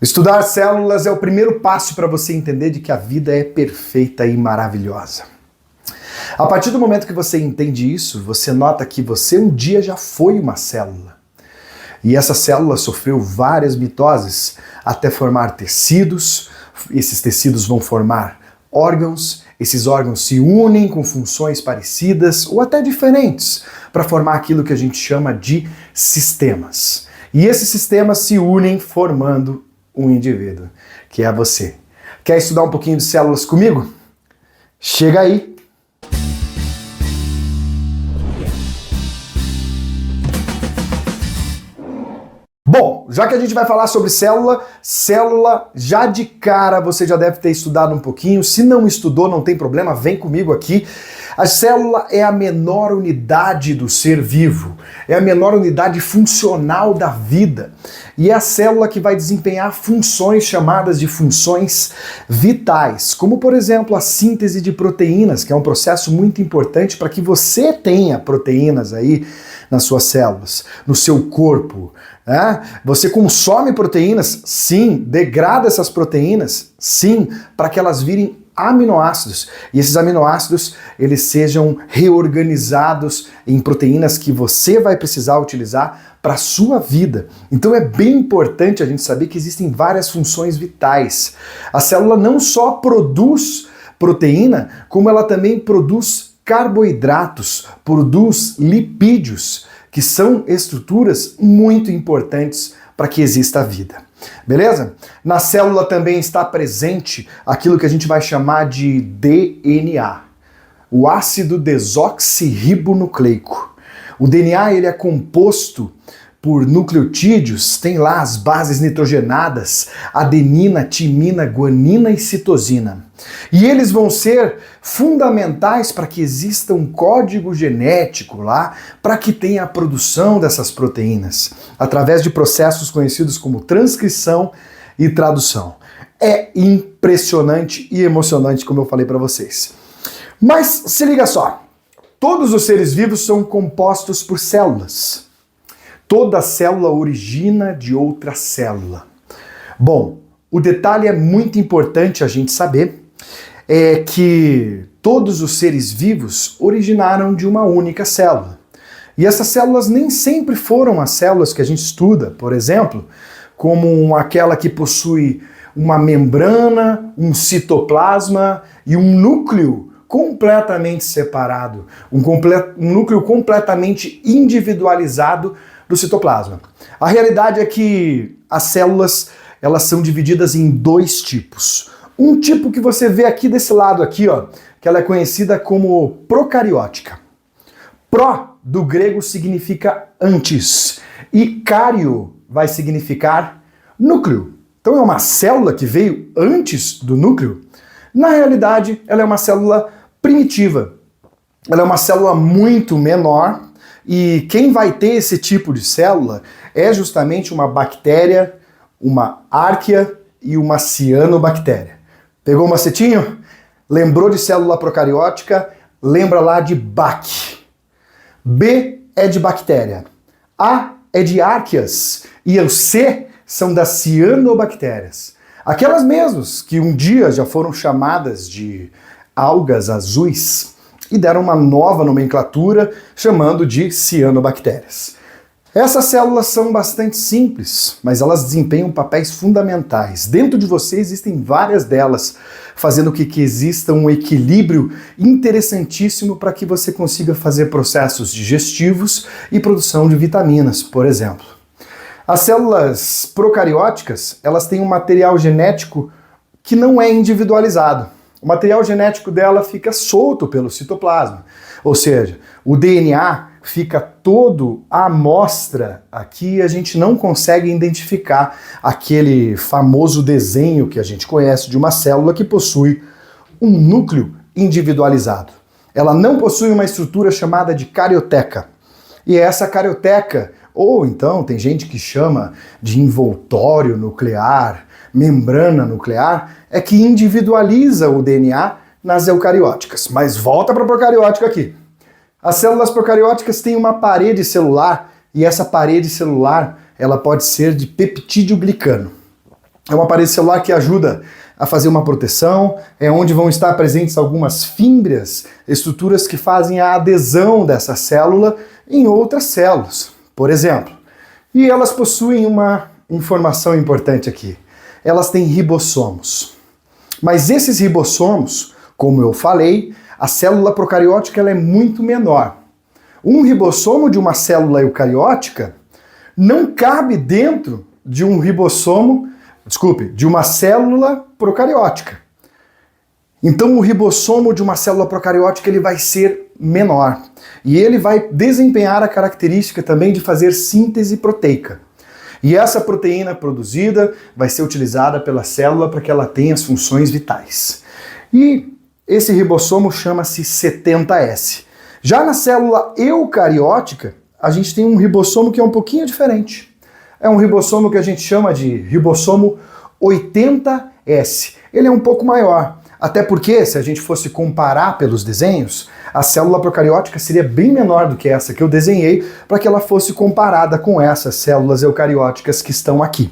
Estudar células é o primeiro passo para você entender de que a vida é perfeita e maravilhosa. A partir do momento que você entende isso, você nota que você um dia já foi uma célula. E essa célula sofreu várias mitoses até formar tecidos. Esses tecidos vão formar órgãos. Esses órgãos se unem com funções parecidas ou até diferentes para formar aquilo que a gente chama de sistemas. E esses sistemas se unem formando um indivíduo, que é você. Quer estudar um pouquinho de células comigo? Chega aí! Bom, já que a gente vai falar sobre célula já de cara você já deve ter estudado um pouquinho. Se não estudou, não tem problema, vem comigo aqui. A célula é a menor unidade do ser vivo, é a menor unidade funcional da vida. E é a célula que vai desempenhar funções chamadas de funções vitais, como por exemplo a síntese de proteínas, que é um processo muito importante para que você tenha proteínas aí nas suas células, no seu corpo. Você consome proteínas? Sim. Degrada essas proteínas? Sim, para que elas virem aminoácidos. E esses aminoácidos, eles sejam reorganizados em proteínas que você vai precisar utilizar para a sua vida. Então é bem importante a gente saber que existem várias funções vitais. A célula não só produz proteína, como ela também produz carboidratos, produz lipídios, que são estruturas muito importantes para que exista a vida. Beleza? Na célula também está presente aquilo que a gente vai chamar de DNA, o ácido desoxirribonucleico. O DNA ele é composto por nucleotídeos, tem lá as bases nitrogenadas, adenina, timina, guanina e citosina. E eles vão ser fundamentais para que exista um código genético lá, para que tenha a produção dessas proteínas, através de processos conhecidos como transcrição e tradução. É impressionante e emocionante, como eu falei para vocês. Mas se liga só, todos os seres vivos são compostos por células. Toda célula origina de outra célula. Bom, o detalhe é muito importante a gente saber, é que todos os seres vivos originaram de uma única célula. E essas células nem sempre foram as células que a gente estuda, por exemplo, como aquela que possui uma membrana, um citoplasma e um núcleo completamente separado, um núcleo completamente individualizado do citoplasma. A realidade é que as células, elas são divididas em dois tipos. Um tipo que você vê aqui desse lado aqui, ó, que ela é conhecida como procariótica. Pro do grego significa antes e cario vai significar núcleo. Então é uma célula que veio antes do núcleo? Na realidade, ela é uma célula primitiva. Ela é uma célula muito menor. E quem vai ter esse tipo de célula é justamente uma bactéria, uma árquea e uma cianobactéria. Pegou o macetinho? Lembrou de célula procariótica? Lembra lá de BAC. B é de bactéria, A é de árqueas e o C são das cianobactérias. Aquelas mesmas que um dia já foram chamadas de algas azuis e deram uma nova nomenclatura chamando de cianobactérias. Essas células são bastante simples, mas elas desempenham papéis fundamentais. Dentro de você existem várias delas, fazendo com que exista um equilíbrio interessantíssimo para que você consiga fazer processos digestivos e produção de vitaminas, por exemplo. As células procarióticas, elas têm um material genético que não é individualizado. O material genético dela fica solto pelo citoplasma, ou seja, o DNA fica todo à mostra aqui, a gente não consegue identificar aquele famoso desenho que a gente conhece de uma célula que possui um núcleo individualizado. Ela não possui uma estrutura chamada de carioteca. E essa carioteca, ou então tem gente que chama de envoltório nuclear, membrana nuclear, é que individualiza o DNA nas eucarióticas. Mas volta para a procariótica aqui. As células procarióticas têm uma parede celular e essa parede celular ela pode ser de peptídeo glicano. É uma parede celular que ajuda a fazer uma proteção, é onde vão estar presentes algumas fímbrias, estruturas que fazem a adesão dessa célula em outras células, por exemplo. E elas possuem uma informação importante aqui. Elas têm ribossomos. Mas esses ribossomos, como eu falei, a célula procariótica ela é muito menor. Um ribossomo de uma célula eucariótica não cabe dentro de um ribossomo, de uma célula procariótica. Então o ribossomo de uma célula procariótica ele vai ser menor. E ele vai desempenhar a característica também de fazer síntese proteica. E essa proteína produzida vai ser utilizada pela célula para que ela tenha as funções vitais. E esse ribossomo chama-se 70S. Já na célula eucariótica, a gente tem um ribossomo que é um pouquinho diferente. É um ribossomo que a gente chama de ribossomo 80S. Ele é um pouco maior, até porque, se a gente fosse comparar pelos desenhos, a célula procariótica seria bem menor do que essa que eu desenhei para que ela fosse comparada com essas células eucarióticas que estão aqui.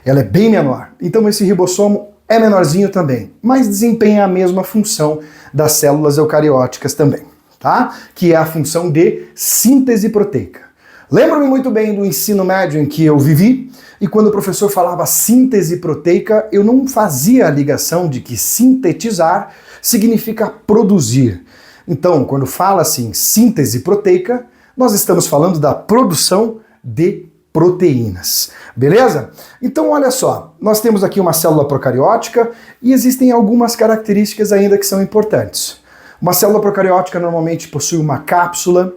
Ela é bem menor. Então esse ribossomo é menorzinho também, mas desempenha a mesma função das células eucarióticas também, tá? Que é a função de síntese proteica. Lembro-me muito bem do ensino médio em que eu vivi, e quando o professor falava síntese proteica, eu não fazia a ligação de que sintetizar significa produzir. Então, quando fala assim síntese proteica, nós estamos falando da produção de proteínas. Beleza? Então, olha só, nós temos aqui uma célula procariótica e existem algumas características ainda que são importantes. Uma célula procariótica normalmente possui uma cápsula,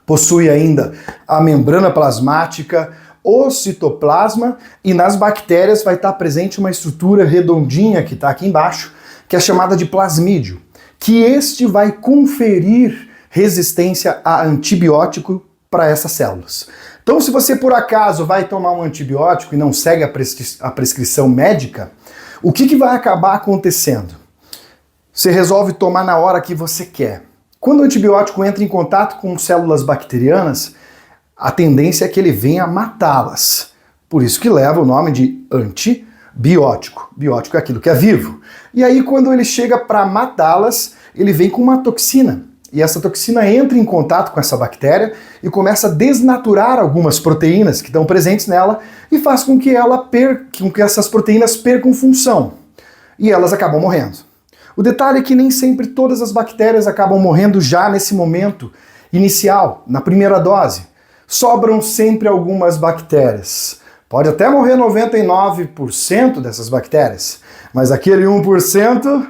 possui ainda a membrana plasmática, o citoplasma, e nas bactérias vai estar presente uma estrutura redondinha que está aqui embaixo, que é chamada de plasmídio, que este vai conferir resistência a antibiótico para essas células. Então, se você por acaso vai tomar um antibiótico e não segue a prescrição médica, o que vai acabar acontecendo? Você resolve tomar na hora que você quer. Quando o antibiótico entra em contato com células bacterianas, a tendência é que ele venha matá-las. Por isso que leva o nome de antibiótico. Biótico é aquilo que é vivo. E aí, quando ele chega para matá-las, ele vem com uma toxina. E essa toxina entra em contato com essa bactéria e começa a desnaturar algumas proteínas que estão presentes nela e faz com que essas proteínas percam função. E elas acabam morrendo. O detalhe é que nem sempre todas as bactérias acabam morrendo já nesse momento inicial, na primeira dose. Sobram sempre algumas bactérias. Pode até morrer 99% dessas bactérias, mas aquele 1%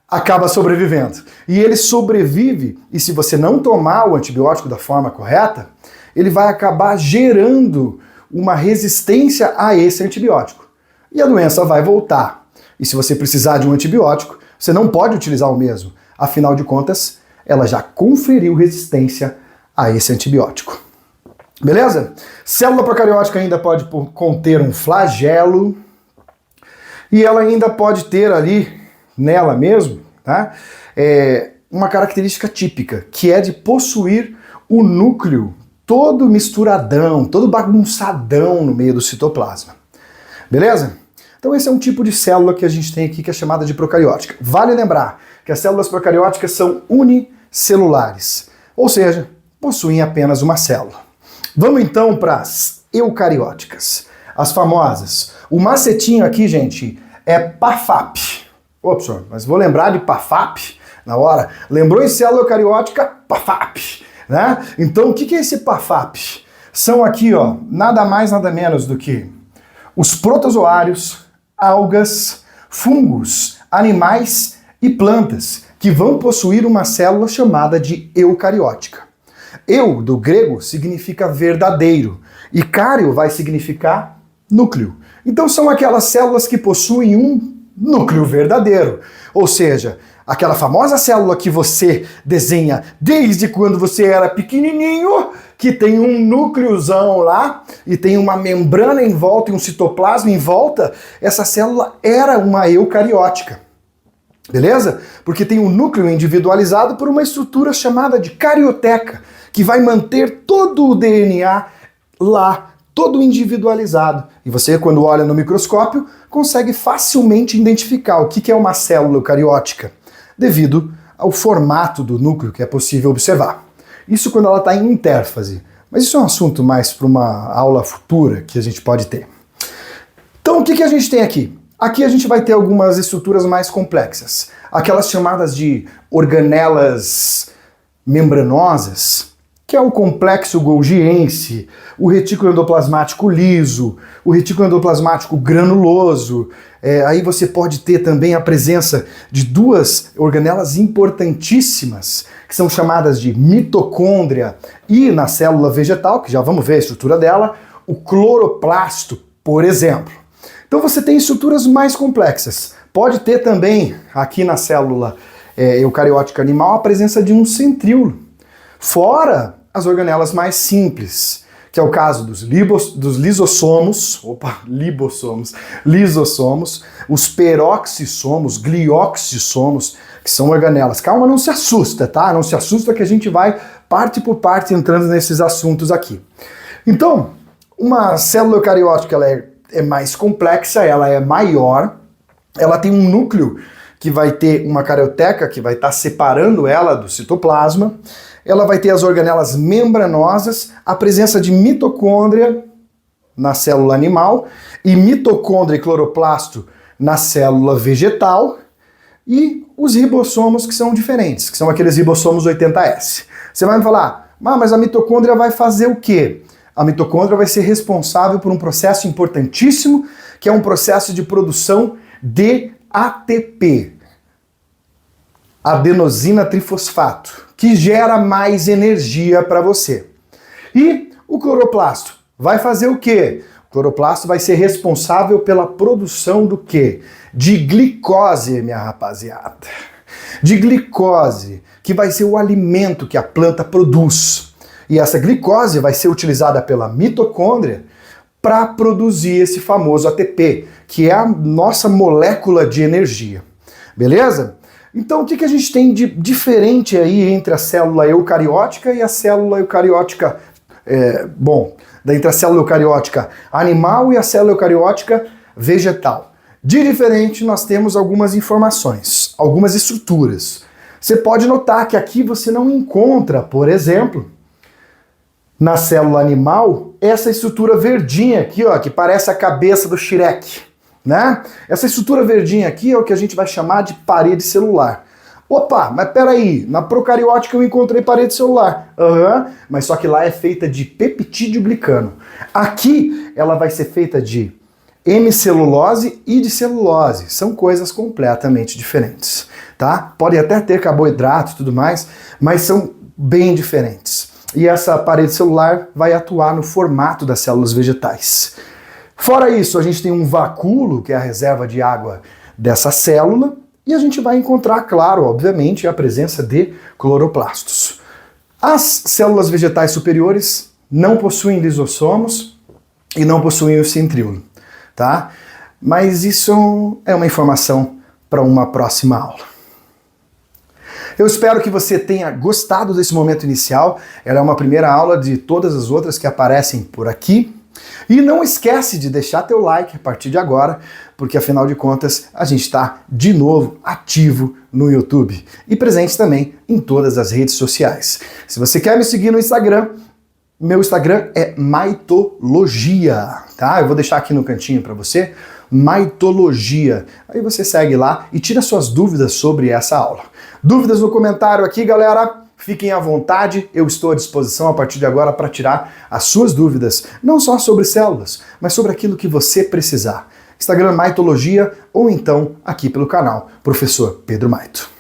acaba sobrevivendo. E ele sobrevive, e se você não tomar o antibiótico da forma correta, ele vai acabar gerando uma resistência a esse antibiótico. E a doença vai voltar. E se você precisar de um antibiótico, você não pode utilizar o mesmo. Afinal de contas, ela já conferiu resistência a esse antibiótico. Beleza? Célula procariótica ainda pode conter um flagelo e ela ainda pode ter ali, nela mesmo, tá? Uma característica típica, que é de possuir o núcleo todo misturadão, todo bagunçadão no meio do citoplasma. Beleza? Então esse é um tipo de célula que a gente tem aqui que é chamada de procariótica. Vale lembrar que as células procarióticas são unicelulares, ou seja, possuem apenas uma célula. Vamos então para as eucarióticas, as famosas. O macetinho aqui, gente, é PAFAP. Ô, professor, mas vou lembrar de PAFAP na hora. Lembrou em célula eucariótica? PAFAP, né? Então, o que é esse PAFAP? São aqui, ó, nada mais, nada menos do que os protozoários, algas, fungos, animais e plantas que vão possuir uma célula chamada de eucariótica. Eu, do grego, significa verdadeiro, e cário vai significar núcleo. Então são aquelas células que possuem um núcleo verdadeiro, ou seja, aquela famosa célula que você desenha desde quando você era pequenininho, que tem um núcleozão lá e tem uma membrana em volta e um citoplasma em volta, essa célula era uma eucariótica. Beleza? Porque tem um núcleo individualizado por uma estrutura chamada de carioteca, que vai manter todo o DNA lá todo individualizado. E você, quando olha no microscópio, consegue facilmente identificar o que é uma célula eucariótica, devido ao formato do núcleo que é possível observar. Isso quando ela está em intérfase. Mas isso é um assunto mais para uma aula futura que a gente pode ter. Então o que a gente tem aqui? Aqui a gente vai ter algumas estruturas mais complexas. Aquelas chamadas de organelas membranosas, que é o complexo golgiense, o retículo endoplasmático liso, o retículo endoplasmático granuloso. Aí você pode ter também a presença de duas organelas importantíssimas, que são chamadas de mitocôndria e na célula vegetal, que já vamos ver a estrutura dela, o cloroplasto, por exemplo. Então você tem estruturas mais complexas. Pode ter também, aqui na célula eucariótica animal, a presença de um centríolo. Fora as organelas mais simples, que é o caso dos lisossomos, os peroxissomos, glioxissomos, que são organelas. Calma, não se assusta, tá? Não se assusta que a gente vai parte por parte entrando nesses assuntos aqui. Então, uma célula eucariótica ela é mais complexa, ela é maior, ela tem um núcleo que vai ter uma carioteca que vai estar separando ela do citoplasma, ela vai ter as organelas membranosas, a presença de mitocôndria na célula animal e mitocôndria e cloroplasto na célula vegetal e os ribossomos que são diferentes, que são aqueles ribossomos 80S. Você vai me falar, mas a mitocôndria vai fazer o quê? A mitocôndria vai ser responsável por um processo importantíssimo, que é um processo de produção de ATP, adenosina trifosfato, que gera mais energia para você. E o cloroplasto vai fazer o quê? O cloroplasto vai ser responsável pela produção do quê? De glicose, minha rapaziada. De glicose, que vai ser o alimento que a planta produz. E essa glicose vai ser utilizada pela mitocôndria para produzir esse famoso ATP, que é a nossa molécula de energia. Beleza? Então o que a gente tem de diferente aí entre a célula eucariótica e a célula eucariótica, entre a célula eucariótica animal e a célula eucariótica vegetal? De diferente nós temos algumas informações, algumas estruturas. Você pode notar que aqui você não encontra, por exemplo, na célula animal, essa estrutura verdinha aqui, ó, que parece a cabeça do Shrek, né? Essa estrutura verdinha aqui é o que a gente vai chamar de parede celular. Opa, mas peraí, na procariótica eu encontrei parede celular. Mas só que lá é feita de peptídeo glicano. Aqui ela vai ser feita de hemicelulose e de celulose. São coisas completamente diferentes, tá? Pode até ter carboidrato e tudo mais, mas são bem diferentes. E essa parede celular vai atuar no formato das células vegetais. Fora isso, a gente tem um vacúolo, que é a reserva de água dessa célula, e a gente vai encontrar, claro, obviamente, a presença de cloroplastos. As células vegetais superiores não possuem lisossomos e não possuem o centríolo, tá? Mas isso é uma informação para uma próxima aula. Eu espero que você tenha gostado desse momento inicial. Ela é uma primeira aula de todas as outras que aparecem por aqui. E não esquece de deixar teu like a partir de agora, porque afinal de contas a gente está de novo ativo no YouTube e presente também em todas as redes sociais. Se você quer me seguir no Instagram, meu Instagram é Maitologia, tá? Eu vou deixar aqui no cantinho para você, Maitologia. Aí você segue lá e tira suas dúvidas sobre essa aula. Dúvidas no comentário aqui, galera? Fiquem à vontade, eu estou à disposição a partir de agora para tirar as suas dúvidas, não só sobre células, mas sobre aquilo que você precisar. Instagram Maitologia ou então aqui pelo canal Professor Pedro Maito.